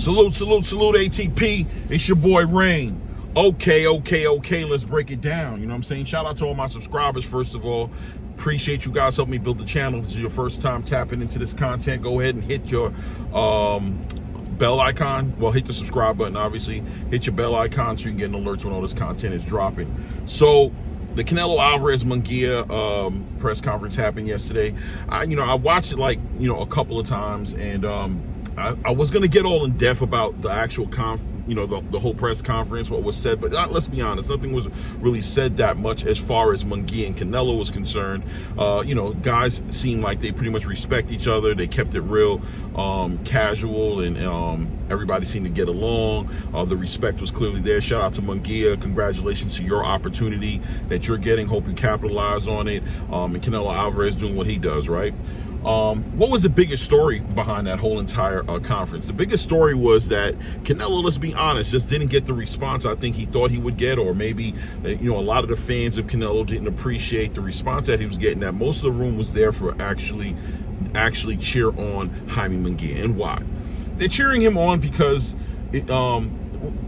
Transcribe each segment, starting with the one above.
Salute, ATP. It's your boy Rain. Okay, let's break it down. You know what I'm saying? Shout out to all my subscribers, first of all. Appreciate you guys helping me build the channel. If this is your first time tapping into this content, go ahead and hit your bell icon. Well, hit the subscribe button, obviously. Hit your bell icon so you can get alerts when all this content is dropping. So, the Canelo Alvarez Mungia press conference happened yesterday. I watched it a couple of times, and I was gonna get all in depth about the actual the whole press conference, what was said, but let's be honest, nothing was really said that much as far as Mungia and Canelo was concerned. Guys seemed like they pretty much respect each other. They kept it real casual, and everybody seemed to get along. The respect was clearly there. Shout out to Mungia. Congratulations to your opportunity that you're getting. Hope you capitalize on it. And Canelo Alvarez doing what he does, right? What was the biggest story behind that whole entire conference? The biggest story was that Canelo, let's be honest, just didn't get the response I think he thought he would get, or maybe a lot of the fans of Canelo didn't appreciate the response that he was getting. That most of the room was there for actually cheer on Jaime Mungia. And why? They're cheering him on because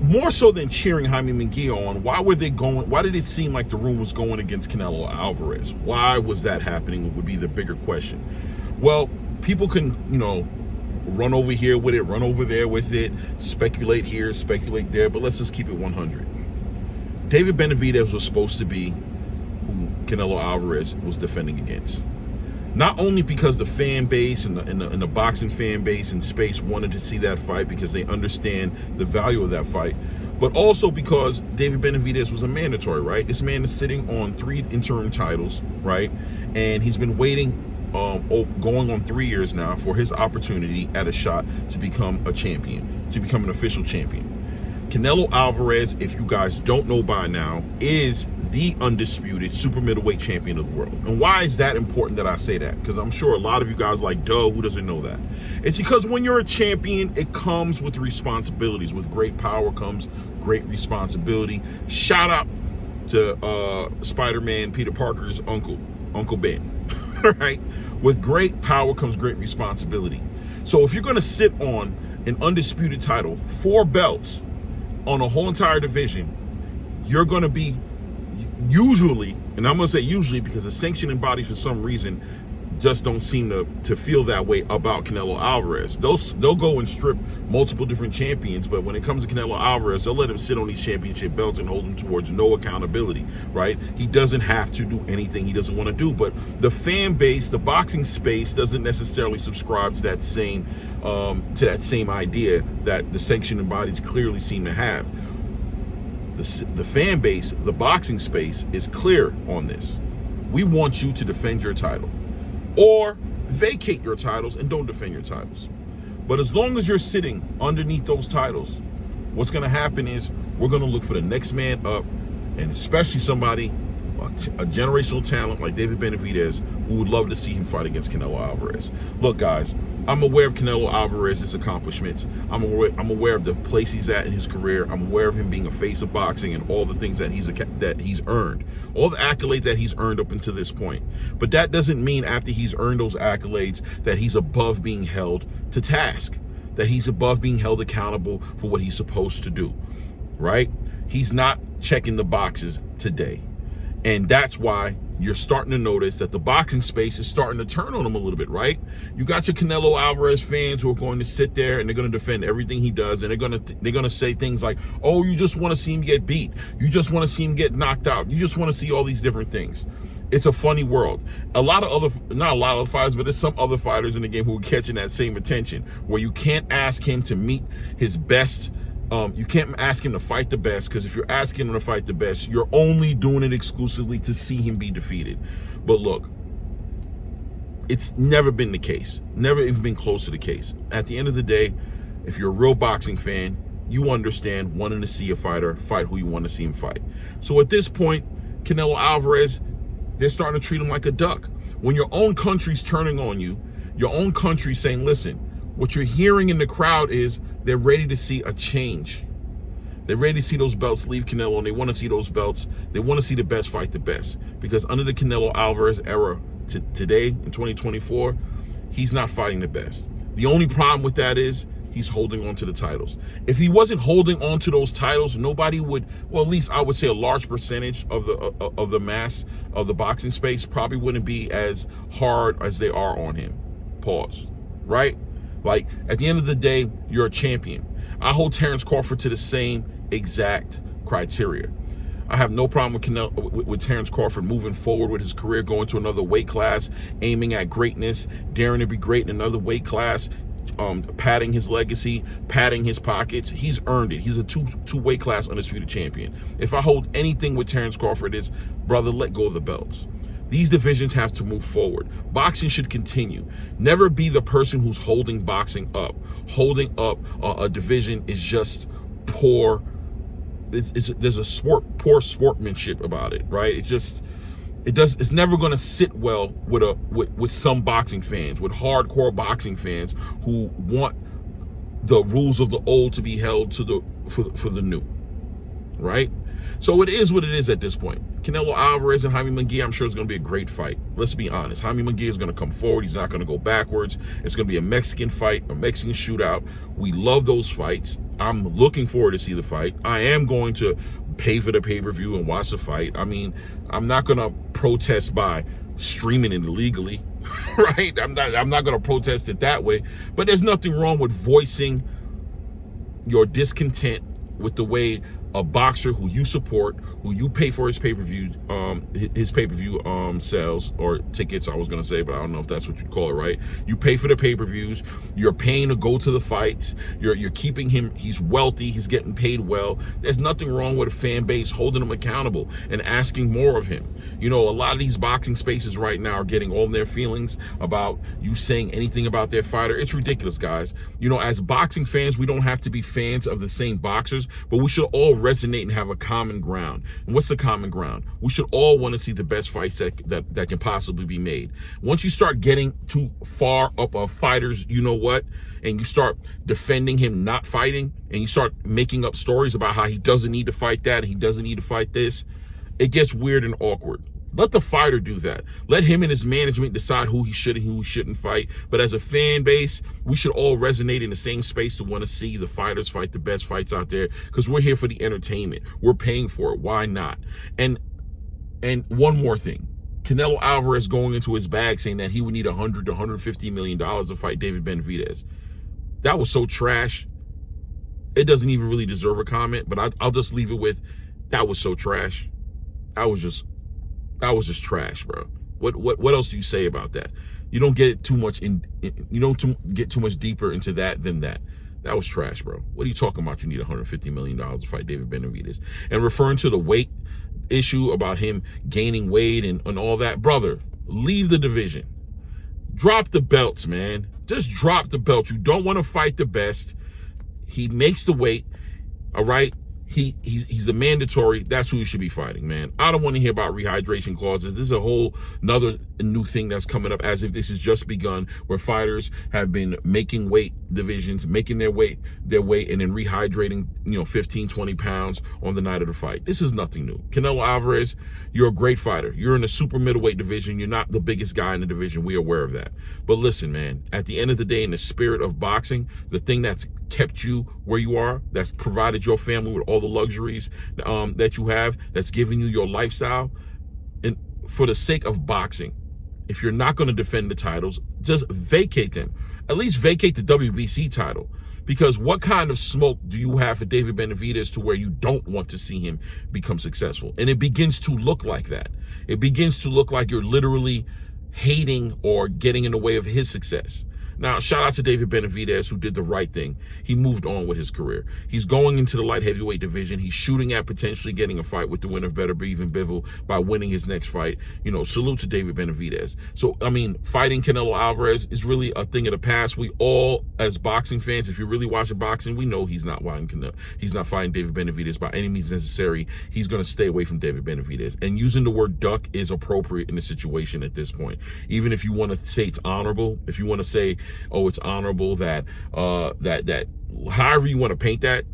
more so than cheering Jaime Mungia on, why did it seem like the room was going against Canelo Alvarez? Why was that happening would be the bigger question. Well, people can, run over here with it, run over there with it, speculate here, speculate there, but let's just keep it 100. David Benavidez was supposed to be who Canelo Alvarez was defending against. Not only because the fan base and the boxing fan base and space wanted to see that fight because they understand the value of that fight, but also because David Benavidez was a mandatory, right? This man is sitting on 3 interim titles, right? And he's been waiting going on 3 years now for his opportunity at a shot to become a champion, to become an official champion. Canelo Alvarez, if you guys don't know by now, is the undisputed super middleweight champion of the world. And why is that important that I say that? Because I'm sure a lot of you guys like, duh, who doesn't know that? It's because when you're a champion, it comes with responsibilities. With great power comes great responsibility. Shout out to Spider-Man Peter Parker's Uncle Ben. Right? With great power comes great responsibility. So if you're going to sit on an undisputed title, 4 belts on a whole entire division, you're going to be usually, and I'm going to say usually because the sanctioning bodies for some reason just don't seem to feel that way about Canelo Alvarez. They'll go and strip multiple different champions, but when it comes to Canelo Alvarez, they'll let him sit on these championship belts and hold him towards no accountability, right? He doesn't have to do anything he doesn't want to do, but the fan base, the boxing space doesn't necessarily subscribe to that same idea that the sanctioning bodies clearly seem to have. The fan base, the boxing space is clear on this. We want you to defend your title, or vacate your titles and don't defend your titles. But as long as you're sitting underneath those titles, what's going to happen is we're going to look for the next man up, and especially somebody, a generational talent like David Benavidez, who would love to see him fight against Canelo Alvarez. Look, guys, I'm aware of Canelo Alvarez's accomplishments. I'm aware of the place he's at in his career. I'm aware of him being a face of boxing and all the things that he's earned, all the accolades that he's earned up until this point. But that doesn't mean after he's earned those accolades that he's above being held to task, that he's above being held accountable for what he's supposed to do, right? He's not checking the boxes today. And that's why you're starting to notice that the boxing space is starting to turn on him a little bit, right? You got your Canelo Alvarez fans who are going to sit there and they're going to defend everything he does, and they're going to say things like, "Oh, you just want to see him get beat. You just want to see him get knocked out. You just want to see all these different things." It's a funny world. Not a lot of fighters, but there's some other fighters in the game who are catching that same attention, where you can't ask him to meet his best. You can't ask him to fight the best, because if you're asking him to fight the best, you're only doing it exclusively to see him be defeated. But look, it's never been the case. Never even been close to the case. At the end of the day, if you're a real boxing fan, you understand wanting to see a fighter fight who you want to see him fight. So at this point, Canelo Alvarez, they're starting to treat him like a duck. When your own country's turning on you, your own country saying, listen, what you're hearing in the crowd is they're ready to see a change. They're ready to see those belts leave Canelo, and they want to see those belts. They want to see the best fight the best. Because under the Canelo Alvarez era today, in 2024, he's not fighting the best. The only problem with that is he's holding on to the titles. If he wasn't holding on to those titles, nobody would, well, at least I would say a large percentage of the mass of the boxing space probably wouldn't be as hard as they are on him. Pause. Right? Like, at the end of the day, you're a champion. I hold Terence Crawford to the same exact criteria. I have no problem with Terence Crawford moving forward with his career, going to another weight class, aiming at greatness, daring to be great in another weight class, padding his legacy, padding his pockets. He's earned it. He's a two weight class undisputed champion. If I hold anything with Terence Crawford is, brother, let go of the belts. These divisions have to move forward. Boxing should continue. Never be the person who's holding boxing up. Holding up a division is just poor. There's a poor sportsmanship about it, right? It's never going to sit well with some boxing fans, with hardcore boxing fans who want the rules of the old to be held to for the new, right? So it is what it is at this point. Canelo Alvarez and Jamie Mungia, I'm sure it's going to be a great fight. Let's be honest. Jamie Mungia is going to come forward. He's not going to go backwards. It's going to be a Mexican fight, a Mexican shootout. We love those fights. I'm looking forward to see the fight. I am going to pay for the pay-per-view and watch the fight. I mean, I'm not going to protest by streaming it illegally, right? I'm not going to protest it that way. But there's nothing wrong with voicing your discontent with the way a boxer who you support, who you pay for his pay-per-view sales or tickets, I was going to say, but I don't know if that's what you call it, right? You pay for the pay-per-views, you're paying to go to the fights, you're keeping him, he's wealthy, he's getting paid well. There's nothing wrong with a fan base holding him accountable and asking more of him. You know, a lot of these boxing spaces right now are getting all their feelings about you saying anything about their fighter. It's ridiculous, guys. You know, as boxing fans, we don't have to be fans of the same boxers, but we should all resonate and have a common ground. And what's the common ground? We should all want to see the best fights that can possibly be made. Once you start getting too far up a fighter's, you know what, and you start defending him not fighting, and you start making up stories about how he doesn't need to fight that, and he doesn't need to fight this, it gets weird and awkward. Let the fighter do that. Let him and his management decide who he should and who he shouldn't fight. But as a fan base, we should all resonate in the same space to want to see the fighters fight the best fights out there, because we're here for the entertainment. We're paying for it. Why not? And one more thing. Canelo Alvarez going into his bag saying that he would need $100 to $150 million to fight David Benavidez. That was so trash. It doesn't even really deserve a comment, but I'll just leave it with, that was so trash. That was just trash, bro. What else do you say about that? You don't get too much get too much deeper into that than that. That was trash, bro. What are you talking about? You need $150 million to fight David Benavidez. And referring to the weight issue about him gaining weight and all that, brother, leave the division. Drop the belts, man. Just drop the belts. You don't want to fight the best. He makes the weight, all right? He's a mandatory. That's who you should be fighting, man. I don't want to hear about rehydration clauses. This is a whole another new thing that's coming up, as if this has just begun, where fighters have been making weight divisions, making their weight, and then rehydrating, 15, 20 pounds on the night of the fight. This is nothing new. Canelo Alvarez, you're a great fighter. You're in the super middleweight division. You're not the biggest guy in the division. We're aware of that. But listen, man, at the end of the day, in the spirit of boxing, the thing that's kept you where you are, that's provided your family with all the luxuries that you have, that's given you your lifestyle, and for the sake of boxing, if you're not going to defend the titles, just vacate them. At least vacate the WBC title, because what kind of smoke do you have for David Benavidez to where you don't want to see him become successful? And it begins to look like that. It begins to look like you're literally hating or getting in the way of his success. Now, shout out to David Benavidez, who did the right thing. He moved on with his career. He's going into the light heavyweight division. He's shooting at potentially getting a fight with the winner of Beterbiev and Bivol by winning his next fight. Salute to David Benavidez. So, fighting Canelo Alvarez is really a thing of the past. We all, as boxing fans, if you're really watching boxing, we know he's not fighting Canelo. He's not fighting David Benavidez by any means necessary. He's going to stay away from David Benavidez. And using the word duck is appropriate in the situation at this point. Even if you want to say it's honorable, if you want to say, oh, it's honorable that however you want to paint that,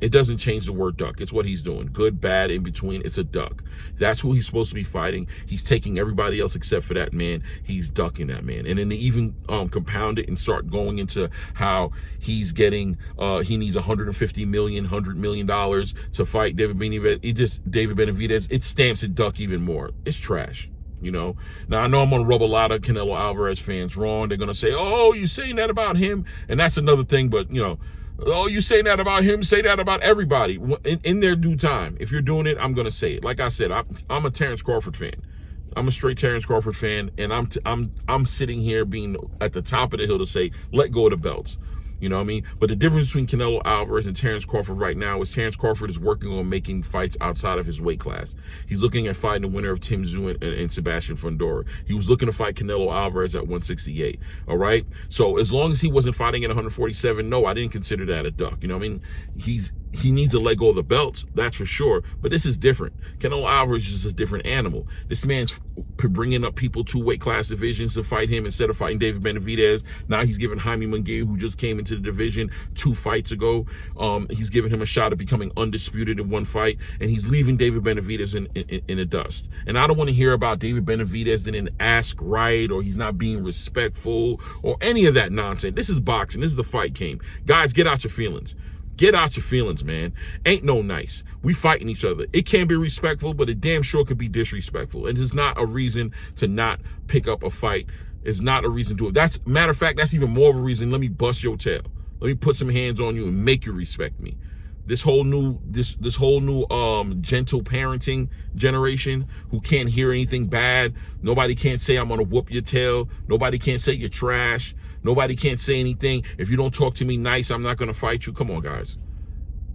It doesn't change the word duck. It's what he's doing. Good, bad, in between. It's a duck. That's who he's supposed to be fighting. He's taking everybody else except for that man. He's ducking that man. And then they even compound it and start going into how he's getting, he needs $150 million, $100 million to fight David Benavidez. It stamps it duck even more. It's trash. You know, now I know I'm gonna rub a lot of Canelo Alvarez fans wrong. They're gonna say, "Oh, you saying that about him?" And that's another thing. But you know, oh, you saying that about him? Say that about everybody in their due time. If you're doing it, I'm gonna say it. Like I said, I'm a Terrence Crawford fan. I'm a straight Terrence Crawford fan, and I'm sitting here being at the top of the hill to say, let go of the belts. You know what I mean? But the difference between Canelo Alvarez and Terrence Crawford right now is Terrence Crawford is working on making fights outside of his weight class. He's looking at fighting the winner of Tim Tszyu and Sebastian Fundora. He was looking to fight Canelo Alvarez at 168. All right? So as long as he wasn't fighting at 147, no, I didn't consider that a duck. You know what I mean? He needs to let go of the belts, that's for sure. But this is different. Canelo Alvarez is a different animal. This man's bringing up people to weight class divisions to fight him instead of fighting David Benavidez. Now he's giving Jamie Mungia, who just came into the division 2 fights ago, he's giving him a shot at becoming undisputed in 1 fight, and he's leaving David Benavidez in the dust. And I don't want to hear about David Benavidez didn't ask right, or he's not being respectful, or any of that nonsense. This is boxing. This is the fight game. Guys, get out your feelings. Get out your feelings, man. Ain't no nice. We fighting each other. It can be respectful, but it damn sure could be disrespectful. And it's not a reason to not pick up a fight. It's not a reason to it. Matter of fact, that's even more of a reason. Let me bust your tail. Let me put some hands on you and make you respect me. This whole new gentle parenting generation who can't hear anything bad. Nobody can't say I'm gonna whoop your tail. Nobody can't say you're trash. Nobody can't say anything. If you don't talk to me nice, I'm not gonna fight you. Come on, guys.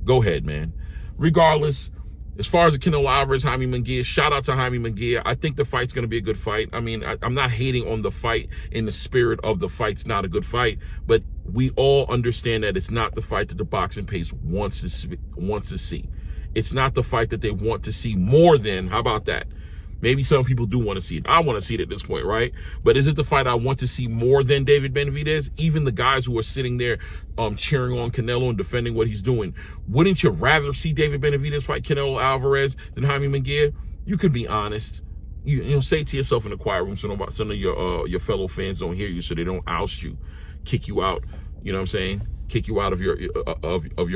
Go ahead, man. Regardless, as far as the Canelo Alvarez, Jamie Mungia, shout out to Jamie Mungia. I think the fight's going to be a good fight. I mean, I'm not hating on the fight in the spirit of the fight's not a good fight, but we all understand that it's not the fight that the boxing pace wants to see. It's not the fight that they want to see more than. How about that? Maybe some people do want to see it. I want to see it at this point, right? But is it the fight I want to see more than David Benavidez? Even the guys who are sitting there cheering on Canelo and defending what he's doing, wouldn't you rather see David Benavidez fight Canelo Alvarez than Jamie Mungia? You could be honest. You know, say it to yourself in the quiet room so some of your fellow fans don't hear you, so they don't oust you, kick you out. You know what I'm saying? Kick you out of your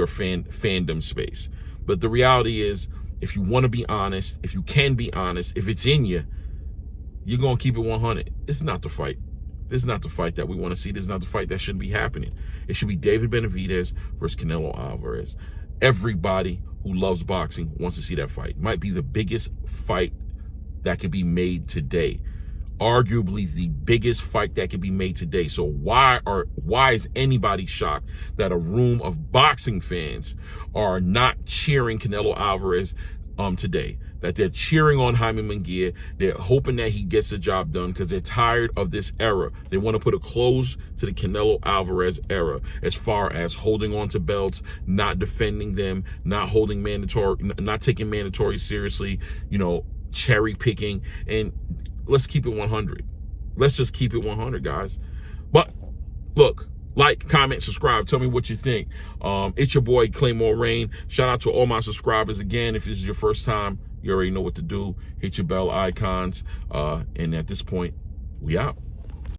fandom space. But the reality is, if you want to be honest, if you can be honest, if it's in you, you're going to keep it 100. This is not the fight. This is not the fight that we want to see. This is not the fight that should be happening. It should be David Benavidez versus Canelo Alvarez. Everybody who loves boxing wants to see that fight. Might be the biggest fight that could be made today. Arguably the biggest fight that could be made today. So why is anybody shocked that a room of boxing fans are not cheering Canelo Alvarez today? That they're cheering on Jamie Mungia. They're hoping that he gets the job done because they're tired of this era. They want to put a close to the Canelo Alvarez era as far as holding on to belts, not defending them, not taking mandatory seriously, you know, cherry picking. And let's keep it 100. Let's just keep it 100, guys. But look, like, comment, subscribe. Tell me what you think. It's your boy, Claymore Rain. Shout out to all my subscribers. Again, if this is your first time, you already know what to do. Hit your bell icons. And at this point, we out.